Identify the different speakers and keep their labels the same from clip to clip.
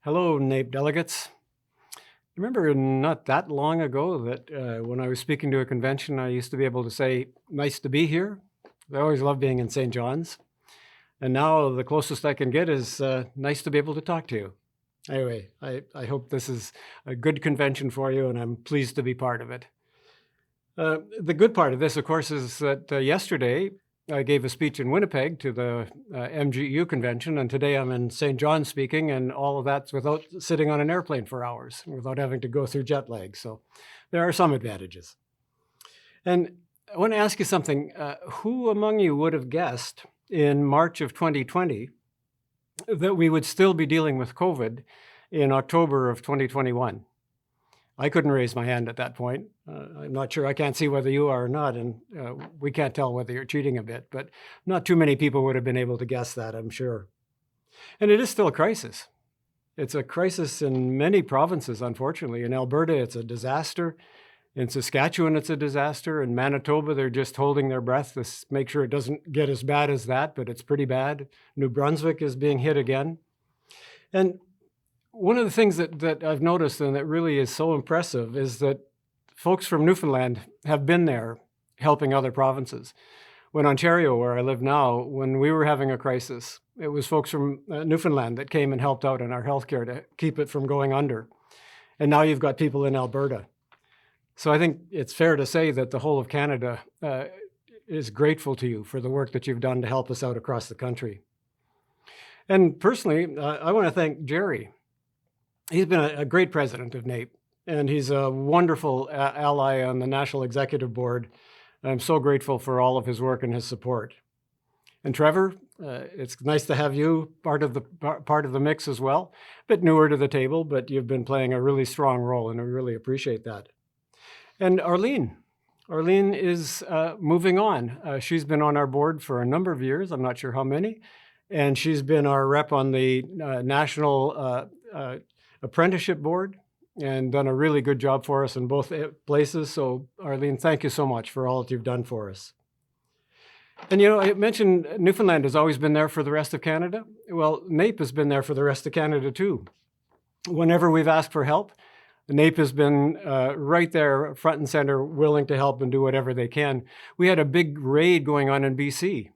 Speaker 1: Hello, NAPE delegates. Remember not that long ago that when I was speaking to a convention, I used to be able to say, nice to be here. I always love being in St. John's. And now the closest I can get is nice to be able to talk to you. Anyway, I hope this is a good convention for you and I'm pleased to be part of it. The good part of this, of course, is that yesterday I gave a speech in Winnipeg to the MGU convention, and today I'm in St. John's speaking, and all of that's without sitting on an airplane for hours, without having to go through jet lag. So there are some advantages. And I want to ask you something. Who among you would have guessed in March of 2020 that we would still be dealing with COVID in October of 2021? I couldn't raise my hand at that point. I'm not sure. I can't see whether you are or not, and we can't tell whether you're cheating a bit, but not too many people would have been able to guess that, I'm sure. And it is still a crisis. It's a crisis in many provinces, unfortunately. In Alberta, it's a disaster. In Saskatchewan, it's a disaster. In Manitoba, they're just holding their breath to make sure it doesn't get as bad as that, but it's pretty bad. New Brunswick is being hit again. And one of the things that I've noticed and that really is so impressive is that folks from Newfoundland have been there helping other provinces. When Ontario, where I live now, when we were having a crisis, it was folks from Newfoundland that came and helped out in our healthcare to keep it from going under. And now you've got people in Alberta. So I think it's fair to say that the whole of Canada is grateful to you for the work that you've done to help us out across the country. And personally, I want to thank Jerry. He's been a great president of NAPE, and he's a wonderful ally on the National Executive Board. I'm so grateful for all of his work and his support. And Trevor, it's nice to have you part of the mix as well. A bit newer to the table, but you've been playing a really strong role, and I really appreciate that. And Arlene is moving on. She's been on our board for a number of years, I'm not sure how many, and she's been our rep on the National Apprenticeship Board and done a really good job for us in both places. So Arlene, thank you so much for all that you've done for us. And I mentioned Newfoundland has always been there for the rest of Canada. Well, NAPE has been there for the rest of Canada too. Whenever we've asked for help, NAPE has been right there front and center, willing to help and do whatever they can. We had a big raid going on in BC,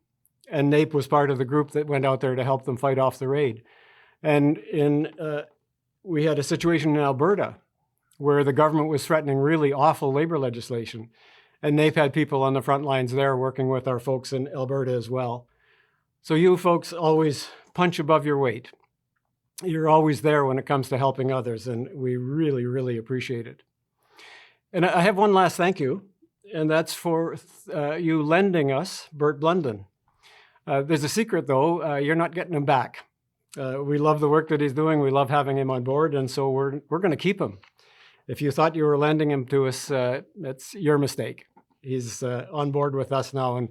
Speaker 1: and NAPE was part of the group that went out there to help them fight off the raid. And we had a situation in Alberta where the government was threatening really awful labor legislation. And NAPE had people on the front lines there working with our folks in Alberta as well. So you folks always punch above your weight. You're always there when it comes to helping others, and we really, really appreciate it. And I have one last thank you, and that's for you lending us Bert Blunden. There's a secret, though. You're not getting him back. We love the work that he's doing. We love having him on board, and so we're going to keep him. If you thought you were lending him to us, that's your mistake. He's on board with us now, and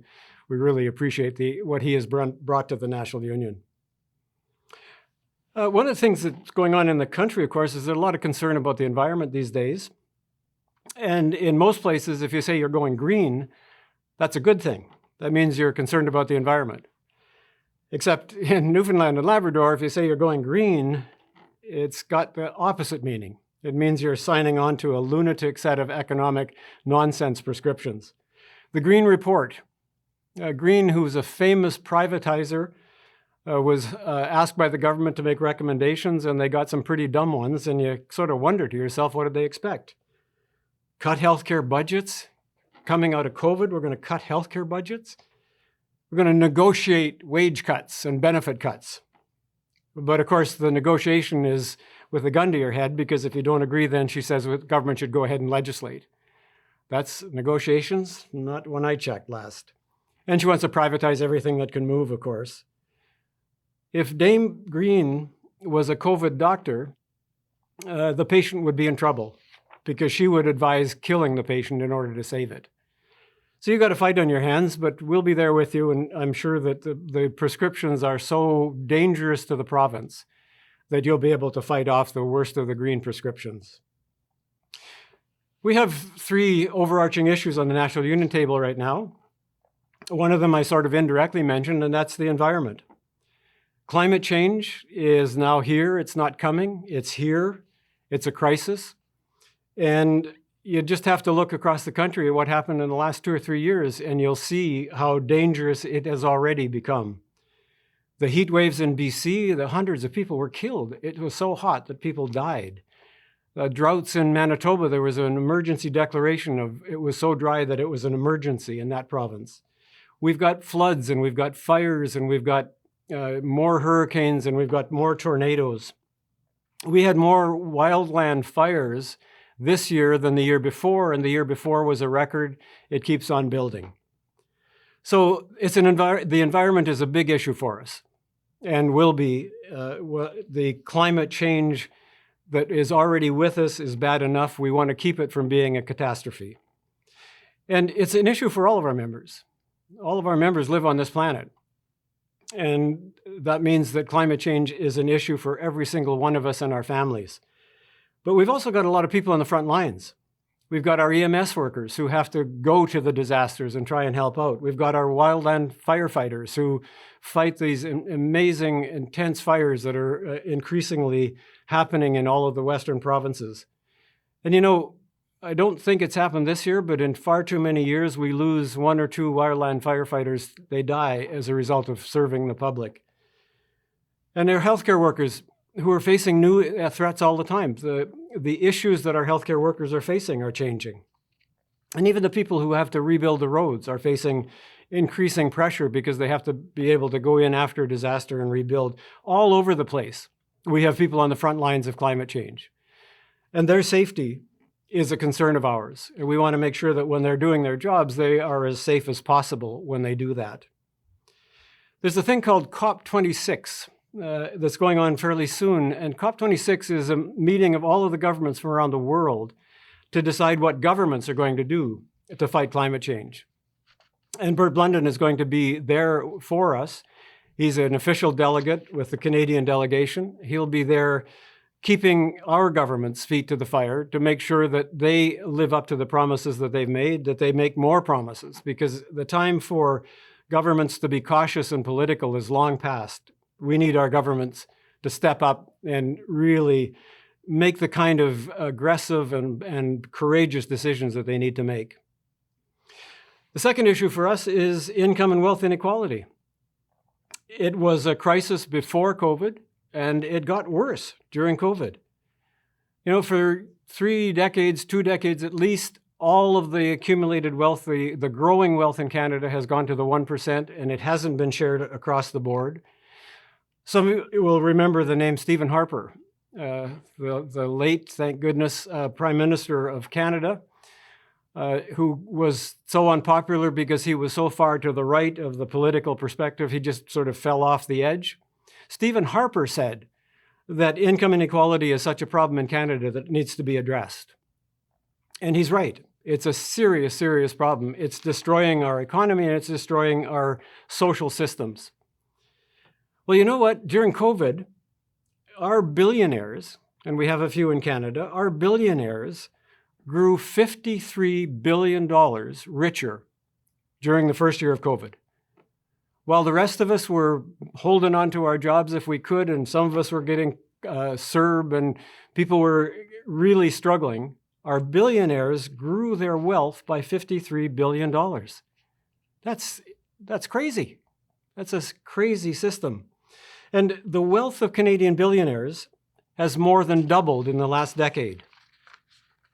Speaker 1: we really appreciate what he has brought to the National Union. One of the things that's going on in the country, of course, is there's a lot of concern about the environment these days. And in most places, if you say you're going green, that's a good thing. That means you're concerned about the environment. Except in Newfoundland and Labrador, if you say you're going green, it's got the opposite meaning. It means you're signing on to a lunatic set of economic nonsense prescriptions. The Green Report. Green, who's a famous privatizer, was asked by the government to make recommendations, and they got some pretty dumb ones, and you sort of wonder to yourself, what did they expect? Cut healthcare budgets? Coming out of COVID, we're going to cut healthcare budgets? We're going to negotiate wage cuts and benefit cuts. But of course, the negotiation is with a gun to your head, because if you don't agree, then she says the government should go ahead and legislate. That's negotiations, not when I checked last. And she wants to privatize everything that can move, of course. If Dame Green was a COVID doctor, the patient would be in trouble because she would advise killing the patient in order to save it. So you've got a fight on your hands, but we'll be there with you, and I'm sure that the prescriptions are so dangerous to the province that you'll be able to fight off the worst of the green prescriptions. We have three overarching issues on the National Union table right now. One of them I sort of indirectly mentioned, and that's the environment. Climate change is now here. It's not coming. It's here. It's a crisis. And you just have to look across the country at what happened in the last 2 or 3 years, and you'll see how dangerous it has already become. The heat waves in BC, the hundreds of people were killed. It was so hot that people died. Droughts in Manitoba, there was an emergency declaration of it was so dry that it was an emergency in that province. We've got floods, and we've got fires, and we've got more hurricanes, and we've got more tornadoes. We had more wildland fires this year than the year before, and the year before was a record. It keeps on building. So it's the environment is a big issue for us, and will be. The climate change that is already with us is bad enough. We want to keep it from being a catastrophe. And it's an issue for all of our members. All of our members live on this planet. And that means that climate change is an issue for every single one of us and our families. But we've also got a lot of people on the front lines. We've got our EMS workers who have to go to the disasters and try and help out. We've got our wildland firefighters who fight these amazing, intense fires that are increasingly happening in all of the Western provinces. And you know, I don't think it's happened this year, but in far too many years, we lose 1 or 2 wildland firefighters. They die as a result of serving the public. And there are healthcare workers who are facing new threats all the time. The issues that our healthcare workers are facing are changing. And even the people who have to rebuild the roads are facing increasing pressure because they have to be able to go in after a disaster and rebuild. All over the place, we have people on the front lines of climate change. And their safety is a concern of ours. And we want to make sure that when they're doing their jobs, they are as safe as possible when they do that. There's a thing called COP26 that's going on fairly soon. And COP26 is a meeting of all of the governments from around the world to decide what governments are going to do to fight climate change. And Bert Blunden is going to be there for us. He's an official delegate with the Canadian delegation. He'll be there keeping our government's feet to the fire to make sure that they live up to the promises that they've made, that they make more promises, because the time for governments to be cautious and political is long past. We need our governments to step up and really make the kind of aggressive and courageous decisions that they need to make. The second issue for us is income and wealth inequality. It was a crisis before COVID, and it got worse during COVID. You know, for 3 decades, 2 decades at least, all of the accumulated wealth, the growing wealth in Canada has gone to the 1%, and it hasn't been shared across the board. Some of you will remember the name Stephen Harper, the late, thank goodness, Prime Minister of Canada, who was so unpopular because he was so far to the right of the political perspective, he just sort of fell off the edge. Stephen Harper said that income inequality is such a problem in Canada that it needs to be addressed. And he's right. It's a serious, serious problem. It's destroying our economy and it's destroying our social systems. Well, you know what? During COVID, our billionaires, and we have a few in Canada, our billionaires grew $53 billion richer during the first year of COVID. While the rest of us were holding on to our jobs if we could, and some of us were getting CERB, and people were really struggling, our billionaires grew their wealth by $53 billion. That's crazy. That's a crazy system. And the wealth of Canadian billionaires has more than doubled in the last decade.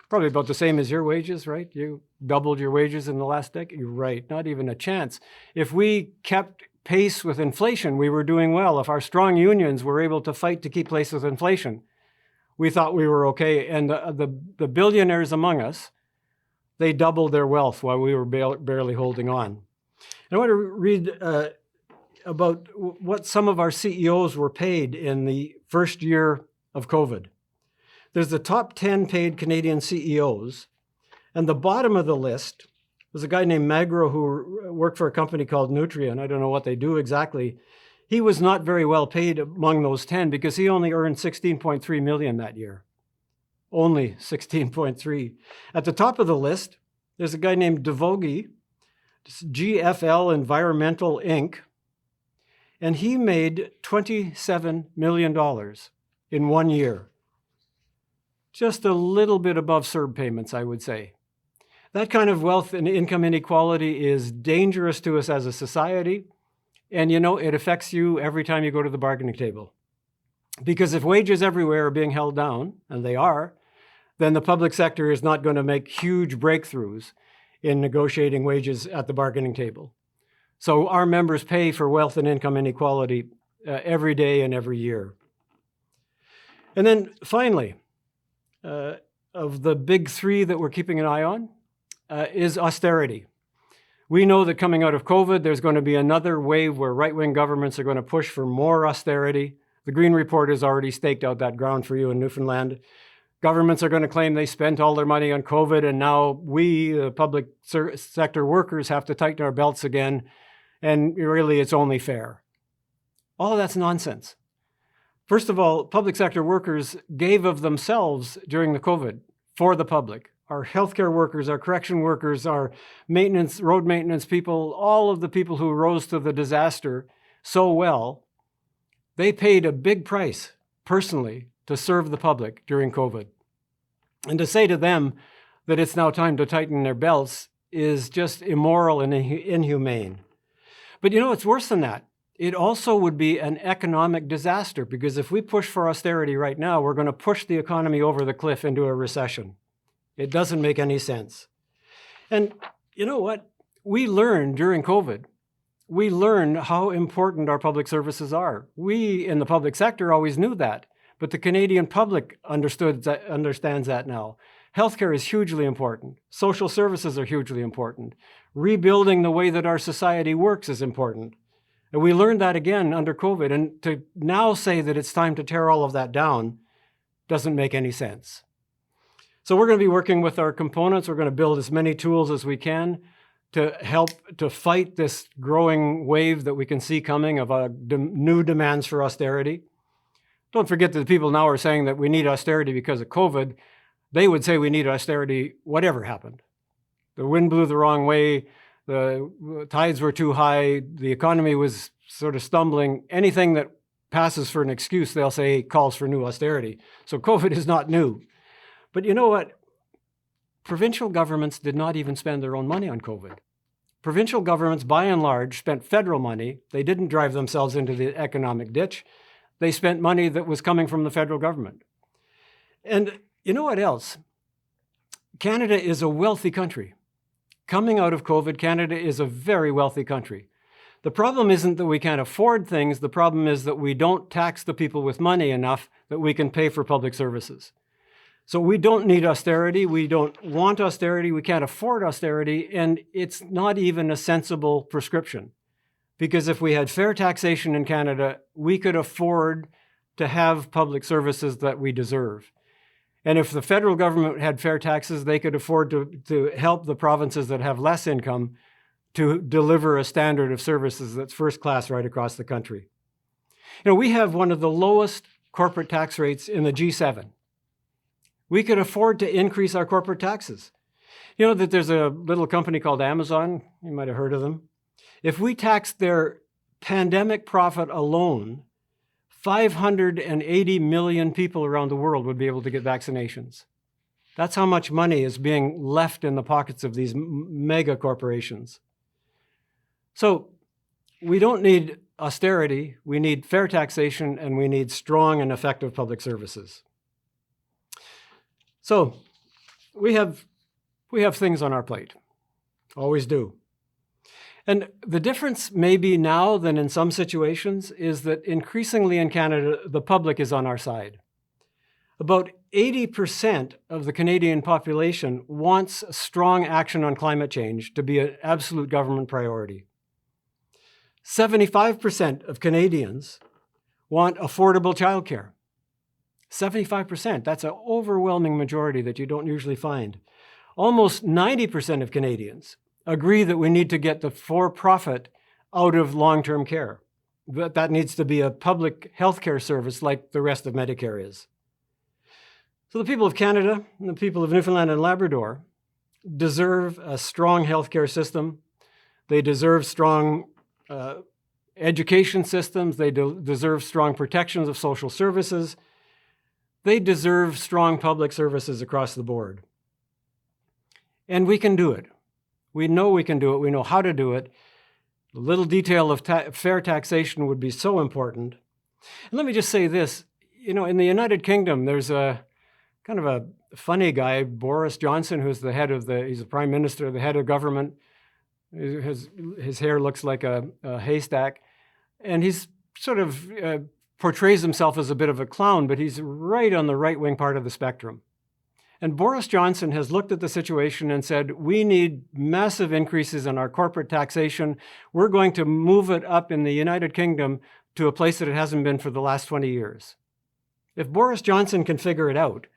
Speaker 1: Probably about the same as your wages, right? You doubled your wages in the last decade? Right, not even a chance. If we kept pace with inflation, we were doing well. If our strong unions were able to fight to keep pace with inflation, we thought we were okay. And the billionaires among us, they doubled their wealth while we were barely holding on. And I want to read about what some of our CEOs were paid in the first year of COVID. There's the top 10 paid Canadian CEOs, and the bottom of the list was a guy named Magro who worked for a company called Nutrien. I don't know what they do exactly. He was not very well paid among those 10 because he only earned $16.3 million that year. Only 16.3. At the top of the list, there's a guy named Devogi, GFL Environmental Inc. and he made $27 million in 1 year. Just a little bit above CERB payments, I would say. That kind of wealth and income inequality is dangerous to us as a society, and it affects you every time you go to the bargaining table. Because if wages everywhere are being held down, and they are, then the public sector is not going to make huge breakthroughs in negotiating wages at the bargaining table. So our members pay for wealth and income inequality every day and every year. And then finally, of the big three that we're keeping an eye on is austerity. We know that coming out of COVID, there's going to be another wave where right-wing governments are going to push for more austerity. The Green Report has already staked out that ground for you in Newfoundland. Governments are going to claim they spent all their money on COVID, and now we, the public sector workers, have to tighten our belts again, and really it's only fair. All of that's nonsense. First of all, public sector workers gave of themselves during the COVID for the public. Our healthcare workers, our correction workers, our maintenance, road maintenance people, all of the people who rose to the disaster so well, they paid a big price personally to serve the public during COVID. And to say to them that it's now time to tighten their belts is just immoral and inhumane. But it's worse than that. It also would be an economic disaster, because if we push for austerity right now, we're going to push the economy over the cliff into a recession. It doesn't make any sense. And you know what? We learned during COVID, we learned how important our public services are. We in the public sector always knew that, but the Canadian public understands that now. Healthcare is hugely important. Social services are hugely important. Rebuilding the way that our society works is important. And we learned that again under COVID. And to now say that it's time to tear all of that down doesn't make any sense. So we're going to be working with our components. We're going to build as many tools as we can to help to fight this growing wave that we can see coming of new demands for austerity. Don't forget that the people now are saying that we need austerity because of COVID. They would say we need austerity whatever happened. The wind blew the wrong way, the tides were too high, the economy was sort of stumbling. Anything that passes for an excuse, they'll say calls for new austerity. So COVID is not new. But you know what? Provincial governments did not even spend their own money on COVID. Provincial governments, by and large, spent federal money. They didn't drive themselves into the economic ditch. They spent money that was coming from the federal government. And you know what else? Canada is a wealthy country. Coming out of COVID, Canada is a very wealthy country. The problem isn't that we can't afford things. The problem is that we don't tax the people with money enough that we can pay for public services. So we don't need austerity. We don't want austerity. We can't afford austerity. And it's not even a sensible prescription. Because if we had fair taxation in Canada, we could afford to have public services that we deserve. And if the federal government had fair taxes, they could afford to help the provinces that have less income to deliver a standard of services that's first class right across the country. We have one of the lowest corporate tax rates in the G7. We could afford to increase our corporate taxes. You know that there's a little company called Amazon, you might have heard of them. If we taxed their pandemic profit alone, 580 million people around the world would be able to get vaccinations. That's how much money is being left in the pockets of these mega corporations. So we don't need austerity, we need fair taxation, and we need strong and effective public services. So we have things on our plate, always do. And the difference maybe now than in some situations is that increasingly in Canada, the public is on our side. About 80% of the Canadian population wants strong action on climate change to be an absolute government priority. 75% of Canadians want affordable childcare. 75%, that's an overwhelming majority that you don't usually find. Almost 90% of Canadians agree that we need to get the for-profit out of long-term care. That needs to be a public healthcare service like the rest of Medicare is. So the people of Canada and the people of Newfoundland and Labrador deserve a strong healthcare system. They deserve strong education systems. They deserve strong protections of social services. They deserve strong public services across the board. And we can do it. We know we can do it. We know how to do it. The little detail of fair taxation would be so important. And let me just say this, in the United Kingdom, there's a kind of a funny guy, Boris Johnson, who's he's the prime minister, the head of government. His hair looks like a haystack. And he's sort of portrays himself as a bit of a clown, but he's right on the right-wing part of the spectrum. And Boris Johnson has looked at the situation and said, we need massive increases in our corporate taxation. We're going to move it up in the United Kingdom to a place that it hasn't been for the last 20 years. If Boris Johnson can figure it out,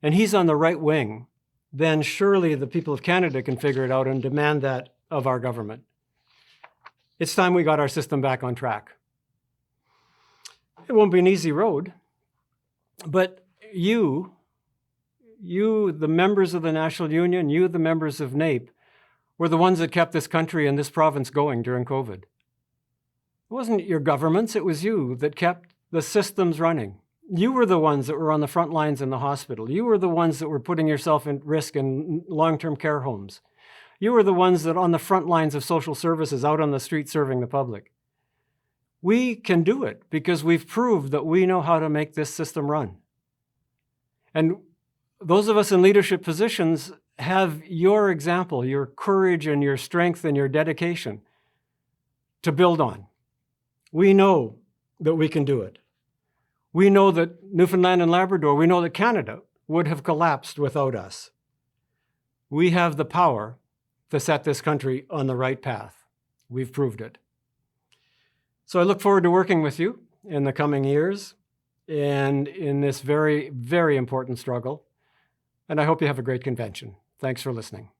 Speaker 1: and he's on the right wing, then surely the people of Canada can figure it out and demand that of our government. It's time we got our system back on track. It won't be an easy road, but you, the members of the National Union, you, the members of NAPE, were the ones that kept this country and this province going during COVID. It wasn't your governments, it was you that kept the systems running. You were the ones that were on the front lines in the hospital. You were the ones that were putting yourself at risk in long-term care homes. You were the ones that on the front lines of social services out on the street serving the public. We can do it because we've proved that we know how to make this system run. And those of us in leadership positions have your example, your courage and your strength and your dedication to build on. We know that we can do it. We know that Newfoundland and Labrador, we know that Canada would have collapsed without us. We have the power to set this country on the right path. We've proved it. So I look forward to working with you in the coming years and in this very, very important struggle. And I hope you have a great convention. Thanks for listening.